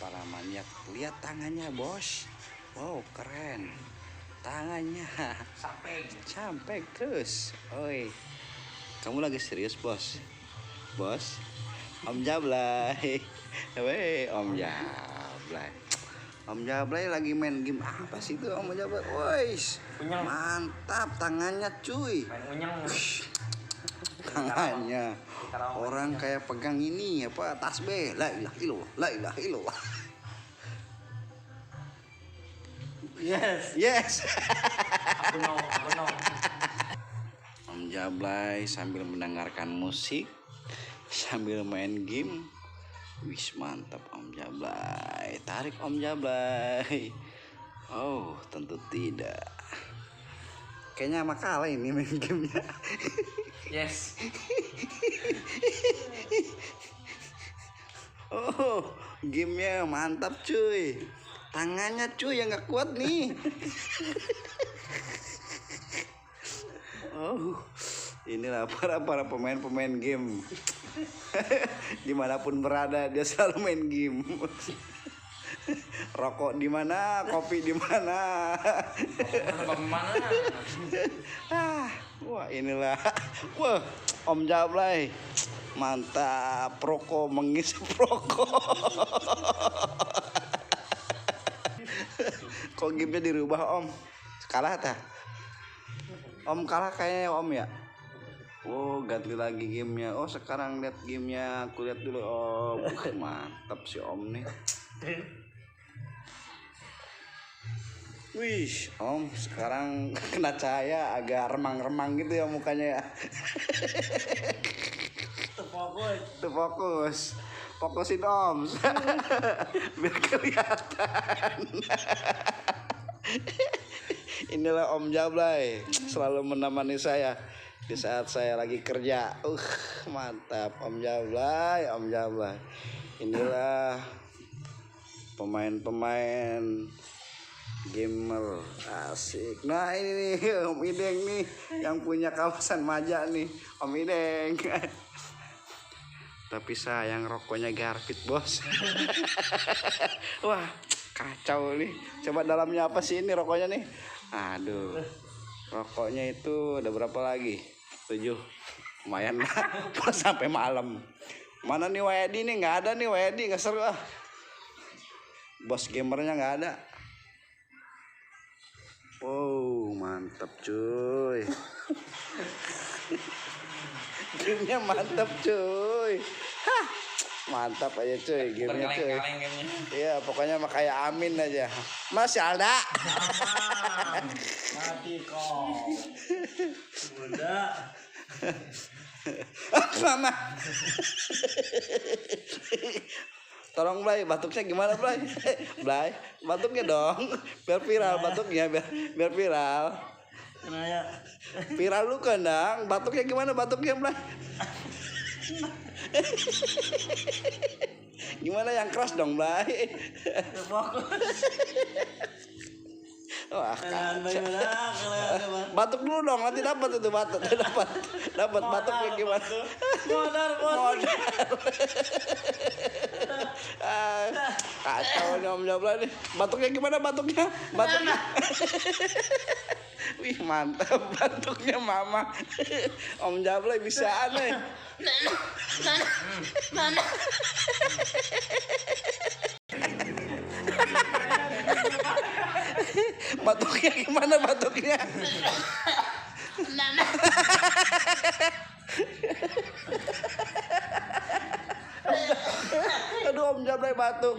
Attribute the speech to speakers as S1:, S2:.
S1: para maniak. Lihat tangannya, bos. Wow, keren. Tangannya sampai terus. Oi, kamu lagi serius, bos? Bos, Om Jablay. Weh, Om Jablay. Om Jablay lagi main game apa sih itu Om Jablay? Wois, mantap tangannya cuy. Tangannya orang kayak pegang ini apa tasbih. La ilaha illallah, la ilaha illallah. Yes.
S2: Aku no.
S1: Om Jablay sambil mendengarkan musik, sambil main game. Wis mantap Om Jablay. Tarik Om Jablay. Oh, tentu tidak. Kayaknya sama kalah ini main gamenya.
S2: Yes.
S1: Oh, gamenya mantap cuy. Tangannya cuy yang gak kuat nih. Oh, inilah para pemain game. Dimanapun berada dia selalu main game. Rokok di mana, kopi di mana. Wah inilah, wah Om Jablay mantap, rokok mengisap rokok. Kok gamenya dirubah Om? Kalah tak? Om kalah kayaknya Om ya. Oh ganti lagi gamenya. Oh sekarang lihat gamenya, aku lihat dulu Om. Mantap si Om nih. Wih Om sekarang kena cahaya agak remang-remang gitu ya mukanya ya. Fokus. Fokusin Om. Biar kelihatan. Inilah Om Jablay selalu menemani saya di saat saya lagi kerja. Mantap Om Jablay, Om Jablay. Inilah pemain-pemain gamer asik. Nah ini nih Om Ideng nih yang punya kawasan Maja nih, Om Ideng. Tapi sayang rokoknya Garpit bos. Wah kacau nih. Coba dalamnya apa sih ini rokoknya nih? Aduh, rokoknya itu ada berapa lagi? 7. Lumayan lah. Sampai malam. Mana nih Wayadi nih? Nggak ada nih Wayadi, nggak seru ah. Bos gamernya nggak ada. Wow mantap cuy. Gamenya mantap cuy. Hah, mantap aja cuy gamenya cuy. Iya pokoknya mah kayak Amin aja. Masih ada.
S2: Mati kau. Udah.
S1: Mama. Tolong Blay, batuknya gimana Blay? Blay, batuknya dong. Biar viral batuknya, biar viral.
S2: Kenanya.
S1: Viral lu kendang, batuknya gimana batuknya Blay? Gimana yang keras dong Blay?
S2: Fokus.
S1: Wah, batuk dulu dong, nanti dapat itu batuk, dapat batuknya gimana?
S2: Modar.
S1: Kacau nih Om Jablay nih. Batuknya gimana batuknya? Batuknya. Wih mantap batuknya Mama. Om Jablay bisa aneh. Batuknya gimana batuknya? Aduh Om Jablay batuk.